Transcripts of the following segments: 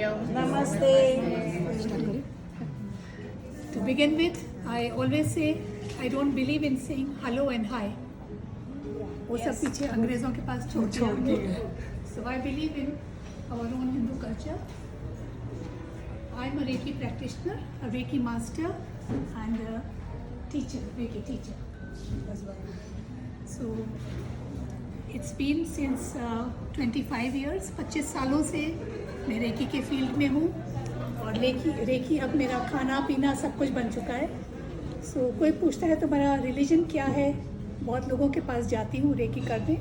you. Namaste. To begin with, I always say I don't believe in saying hello and hi. वो सब पीछे अंग्रेजों के पास छोड़ दिया. So I believe in our own Hindu culture. I'm a Reiki practitioner, a Reiki master, and a teacher, Reiki teacher as well. So it's been since 25 years, 25 सालों से मैं रेकी के फील्ड में हूँ और रेकी अब मेरा खाना पीना सब कुछ बन चुका है. सो कोई पूछता है तुम्हारा रिलीजन क्या है, बहुत लोगों के पास जाती हूँ रेकी करने,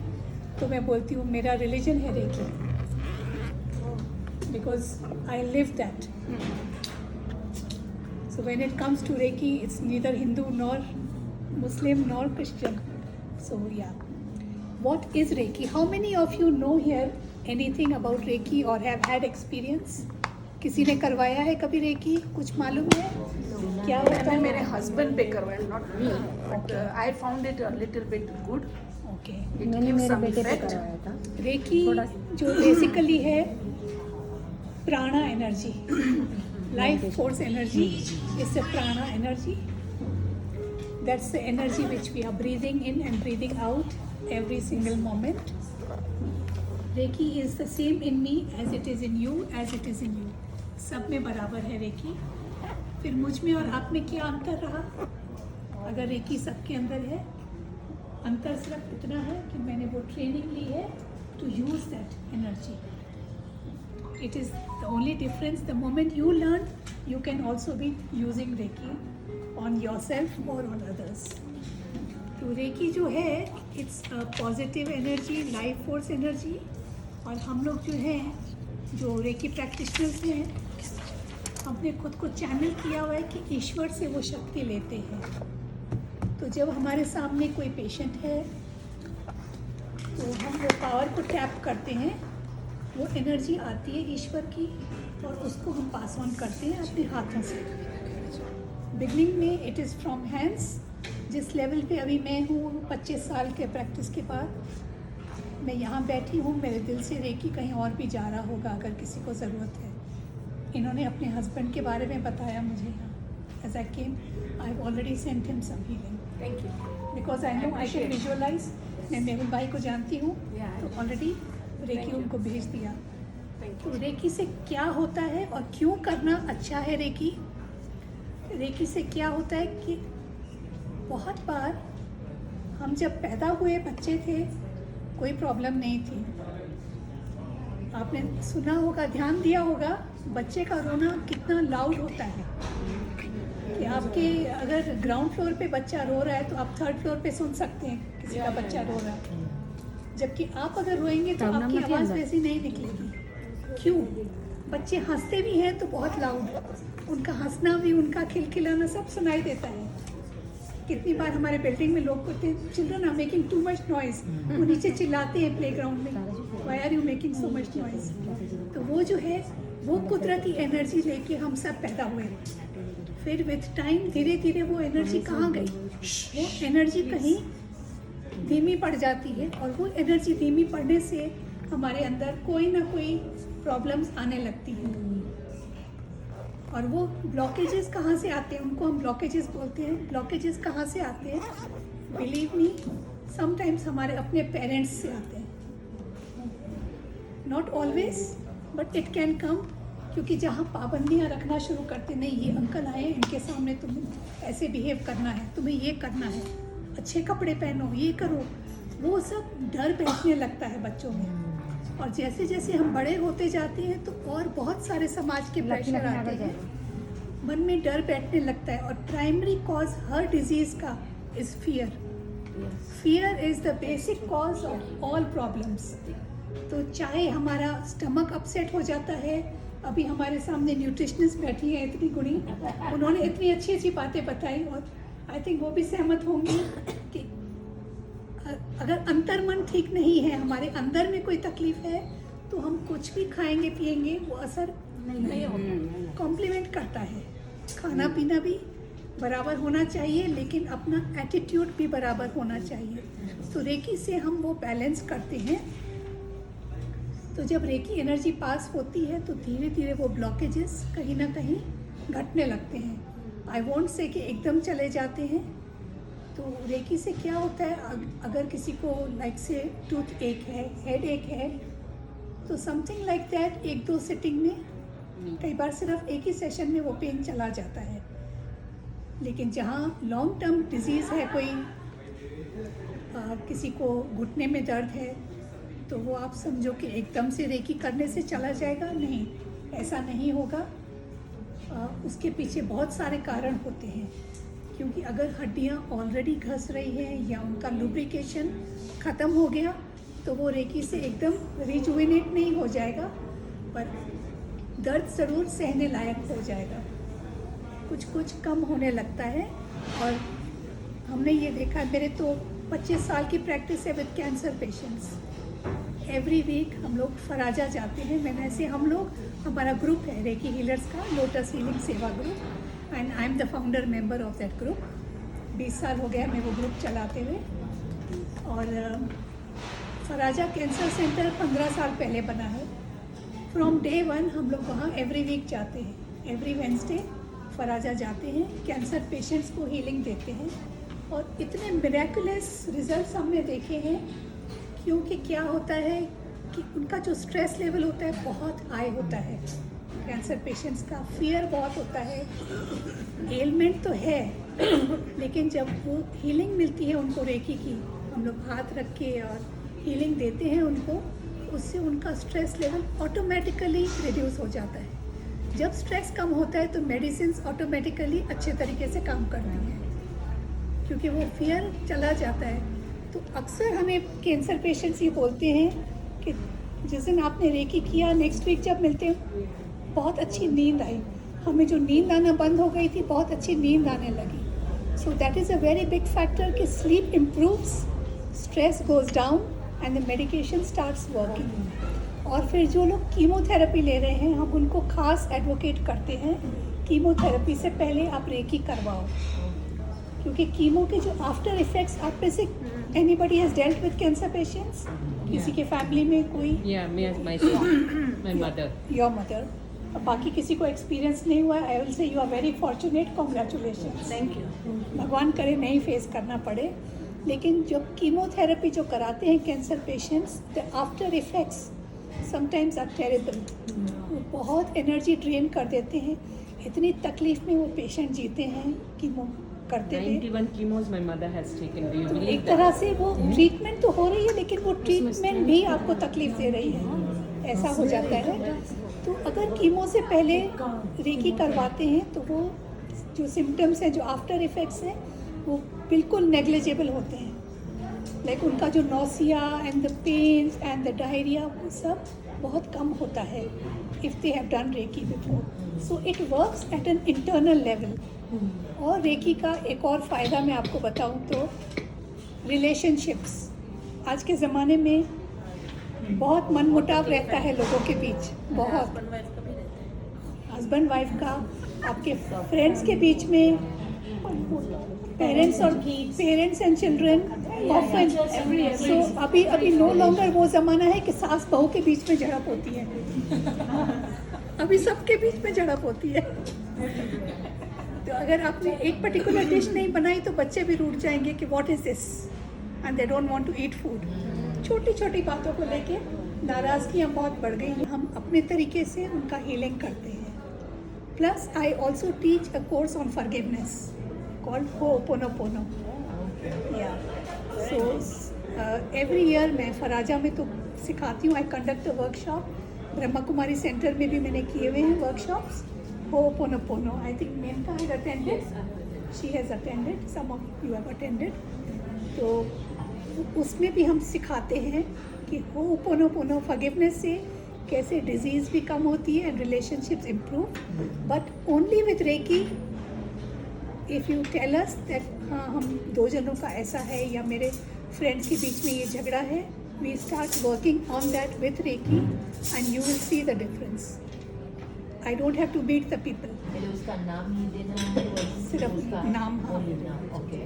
तो मैं बोलती हूँ मेरा रिलीजन है Reiki, because I live that. So when it comes to Reiki, it's neither Hindu nor Muslim nor Christian. So yeah. What is Reiki? How many of you know here anything about Reiki or have had experience? किसी ने करवाया है कभी Reiki? कुछ मालूम है? क्या होता है? मेरे husband पे करवाया, not me, but I found it a little bit good. Okay. मैंने मेरे बेटे पे करवाया था. Reiki जो बेसिकली है प्राणा energy, life force energy is the prana energy. That's the energy which we are breathing in and breathing out every single moment. Reiki is the same in me as it is in you, as it is in you. सब में बराबर है Reiki. फिर मुझ में और आप में क्या अंतर रहा? अगर Reiki सबके अंदर है, अंतर सिर्फ इतना है कि मैंने वो ट्रेनिंग ली है to use that energy. It is the only difference. The moment you learn, you can also be using Reiki on yourself or on others. तो Reiki जो है, it's a positive energy, life force energy. और हम लोग जो हैं, जो Reiki practitioners हैं, हमने खुद को चैनल किया हुआ है कि ईश्वर से वो शक्ति लेते हैं. तो जब हमारे सामने कोई पेशेंट है, तो हम वो पावर को टैप करते हैं, वो एनर्जी आती है ईश्वर की और उसको हम पास ऑन करते हैं अपने हाथों से. बिगनिंग में इट इज़ फ्रॉम हैंड्स. जिस लेवल पे अभी मैं हूँ 25 साल के प्रैक्टिस के बाद, मैं यहाँ बैठी हूँ, मेरे दिल से रेकी कहीं और भी जा रहा होगा अगर किसी को ज़रूरत है. इन्होंने अपने हस्बैंड के बारे में बताया मुझे यहाँ. As I came I have already sent him some healing. Thank you. Because I know I can visualise. मैं मेहुल भाई को जानती हूँ, तो ऑलरेडी रेकी उनको भेज दिया. तो रेकी से क्या होता है और क्यों करना अच्छा है रेकी? रेकी से क्या होता है कि बहुत बार हम जब पैदा हुए बच्चे थे, कोई प्रॉब्लम नहीं थी. आपने सुना होगा, ध्यान दिया होगा, बच्चे का रोना कितना लाउड होता है कि आपके अगर ग्राउंड फ्लोर पे बच्चा रो रहा है तो आप थर्ड फ्लोर पे सुन सकते हैं किसी का बच्चा रो रहा है. जबकि आप अगर रोएंगे तो आपकी आवाज़ वैसी नहीं निकलेगी. क्यों? बच्चे हंसते भी हैं तो बहुत लाउड, उनका हंसना भी, उनका खिलखिलाना सब सुनाई देता है. कितनी बार हमारे बिल्डिंग में लोग कहते हैं children are making too much noise. वो नीचे चिल्लाते हैं प्लेग्राउंड में, why are you making so much noise. तो वो जो है वो कुदरती एनर्जी लेके हम सब पैदा हुए. फिर विथ टाइम धीरे धीरे वो एनर्जी कहाँ गई? वो एनर्जी कहीं धीमी पड़ जाती है और वो एनर्जी धीमी पड़ने से हमारे अंदर कोई ना कोई प्रॉब्लम्स आने लगती हैं. और वो ब्लॉकेजेस कहाँ से आते हैं? उनको हम ब्लॉकेजेस बोलते हैं. ब्लॉकेजेस कहाँ से आते हैं? बिलीव मी, समटाइम्स हमारे अपने पेरेंट्स से आते हैं. Not always, but it can come. क्योंकि जहाँ पाबंदियाँ रखना शुरू करते, नहीं ये अंकल आए, इनके सामने तुम्हें ऐसे बिहेव करना है, तुम्हें ये करना है, अच्छे कपड़े पहनो, ये करो, वो सब डर बैठने लगता है बच्चों में. और जैसे जैसे हम बड़े होते जाते हैं तो और बहुत सारे समाज के प्रेशर आते हैं, मन में डर बैठने लगता है. और प्राइमरी कॉज हर डिजीज़ का is fear. Fear is the basic cause of all problems. तो चाहे हमारा स्टमक अपसेट हो जाता है, अभी हमारे सामने न्यूट्रिशनिस्ट बैठी है इतनी गुणी, उन्होंने इतनी अच्छी अच्छी बातें बताई और आई थिंक वो भी सहमत होंगी कि अगर अंतर्मन ठीक नहीं है, हमारे अंदर में कोई तकलीफ है, तो हम कुछ भी खाएंगे पिएंगे वो असर नहीं होगा. कॉम्प्लीमेंट करता है. खाना पीना भी बराबर होना चाहिए, लेकिन अपना एटीट्यूड भी बराबर होना चाहिए. तो रेकी से हम वो बैलेंस करते हैं. तो जब रेकी एनर्जी पास होती है तो धीरे धीरे वो ब्लॉकेजेस कहीं ना कहीं घटने लगते हैं। आई वोंट से कि एकदम चले जाते हैं। तो रेकी से क्या होता है, अगर किसी को लाइक से टूथ एक है, हेड एक है, तो समथिंग लाइक दैट 1-2 सिटिंग में, कई बार सिर्फ एक ही सेशन में वो पेन चला जाता है। लेकिन जहाँ लॉन्ग टर्म डिजीज़ है, कोई किसी को घुटने में दर्द है, तो वो आप समझो कि एकदम से रेकी करने से चला जाएगा, नहीं, ऐसा नहीं होगा। उसके पीछे बहुत सारे कारण होते हैं, क्योंकि अगर हड्डियाँ ऑलरेडी घस रही हैं या उनका लुब्रिकेशन ख़त्म हो गया तो वो रेकी से एकदम रिजुविनेट नहीं हो जाएगा, पर दर्द ज़रूर सहने लायक हो जाएगा, कुछ कम होने लगता है। और हमने ये देखा, मेरे तो 25 साल की प्रैक्टिस है with cancer patients. Every week हम लोग फराजा जाते हैं। मैंने ऐसे हमारा ग्रुप है रेकी हीलर्स का, लोटस हीलिंग सेवा group, and I am the founder member of that group. 20 साल हो गया मैं वो ग्रुप चलाते हुए। और फराजा कैंसर सेंटर 15 साल पहले बना है। फ्रॉम डे 1 हम लोग वहाँ एवरी वीक जाते हैं। एवरी वेंसडे फराजा जाते हैं, कैंसर पेशेंट्स को हीलिंग देते हैं। और इतने मिरेकुलस रिजल्ट्स हमने देखे हैं, क्योंकि क्या होता है कि उनका जो स्ट्रेस लेवल होता है बहुत हाई होता है। कैंसर पेशेंट्स का फियर बहुत होता है, एलमेंट तो है, लेकिन जब वो हीलिंग मिलती है उनको रेकी की, हम लोग हाथ रख के और हीलिंग देते हैं उनको, उससे उनका स्ट्रेस लेवल ऑटोमेटिकली रिड्यूस हो जाता है। जब स्ट्रेस कम होता है तो मेडिसिन्स ऑटोमेटिकली अच्छे तरीके से काम करती हैं, क्योंकि वो फियर चला जाता है। तो अक्सर हमें कैंसर पेशेंट्स ये बोलते हैं कि जिस दिन आपने रेकी किया, नेक्स्ट वीक जब मिलते हैं बहुत अच्छी नींद आई, हमें जो नींद आना बंद हो गई थी बहुत अच्छी नींद आने लगी। So that is a very big factor कि sleep improves, stress goes down and the medication starts working. और फिर जो लोग कीमोथेरेपी ले रहे हैं, हम उनको खास एडवोकेट करते हैं कीमोथेरेपी से पहले आप रेकी करवाओ, क्योंकि कीमो के जो आफ्टर इफेक्ट्स, आप में से anybody has dealt with cancer patients? किसी के फैमिली में कोई? my mother. Your mother. बाकी किसी को एक्सपीरियंस नहीं हुआ, I will say you are very fortunate, congratulations. Thank you. भगवान करे नहीं फेस करना पड़े। लेकिन जब कीमोथेरेपी जो कराते हैं cancer patients, the after effects sometimes are terrible. वो बहुत एनर्जी ड्रेन कर देते हैं, इतनी तकलीफ में वो पेशेंट जीते हैं कीमो करते हुए। 91 chemos my mother has taken. Do you तो believe एक that? तरह से वो ट्रीटमेंट तो हो रही है, लेकिन वो ट्रीटमेंट भी आपको तकलीफ दे रही है, ऐसा हो जाता है। तो अगर कीमो से पहले रेकी करवाते हैं तो वो जो सिम्टम्स हैं, जो आफ्टर इफेक्ट्स हैं, वो बिल्कुल नेग्लिजिबल होते हैं। लाइक उनका जो nausea and the pains and the diarrhoea, वो सब बहुत कम होता है if they have done Reiki before. So it works at an internal level. और रेकी का एक और फ़ायदा मैं आपको बताऊं तो रिलेशनशिप्स। आज के ज़माने में बहुत मनमुटाव रहता है लोगों के बीच, बहुत Husband wife का भी रहता है. हस्बैंड वाइफ का, आपके फ्रेंड्स के बीच में, पेरेंट्स एंड चिल्ड्रन ऑफन। सो अभी नो लॉन्गर वो ज़माना है कि सास बहू के बीच में झड़प होती है। अभी सबके बीच में झड़प होती है। तो अगर आपने एक पर्टिकुलर डिश नहीं बनाई तो बच्चे भी रूठ जाएंगे कि what is this, and they don't want to eat food. छोटी छोटी बातों को लेके नाराज़गियाँ बहुत बढ़ गई हैं। हम अपने तरीके से उनका हीलिंग करते हैं। Plus I also teach a course on forgiveness called Ho'oponopono. या सो एवरी ईयर मैं फराजा में तो सिखाती हूँ। I conduct a workshop, Brahma Kumari centre में भी मैंने किए हुए हैं workshops Ho'oponopono. I think Menaka has attended, she has attended, some of you have attended. तो उसमें भी हम सिखाते हैं कि हो'ओपोनोपोनो फॉरगिवनेस से कैसे डिजीज़ भी कम होती है and relationships improve, but only with Reiki. If you tell us that हाँ हम दो जनों का ऐसा है या मेरे फ्रेंड्स के बीच में ये झगड़ा है, we start working on that with Reiki and you will see the difference. I don't have to meet the people. पहले उसका नाम ही देना है और सिर्फ उसका नाम, हाँ। only नाम, ओके।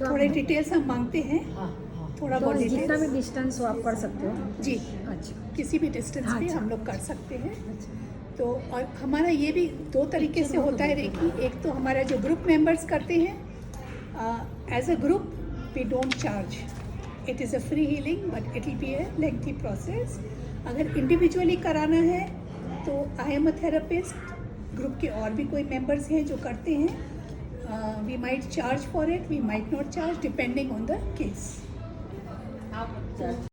थोड़े डिटेल्स हम मांगते हैं, हाँ हाँ थोड़ा तो बहुत जितना डिटेल्स भी डिस्टेंस हो आप कर सकते हो। जी अच्छा किसी भी डिस्टेंस पे अच्छा। हम लोग कर सकते हैं। अच्छा तो और हमारा ये भी दो तरीके से होता है रेकी। एक तो हमारा जो ग्रुप मेंबर्स करते हैं, as a group we don't charge, it is a free healing but it will be a lengthy process. अगर इंडिविजुअली कराना है तो I am a therapist, group के और भी कोई मेंबर्स हैं जो करते हैं। We might charge for it, we might not charge depending on the case. आप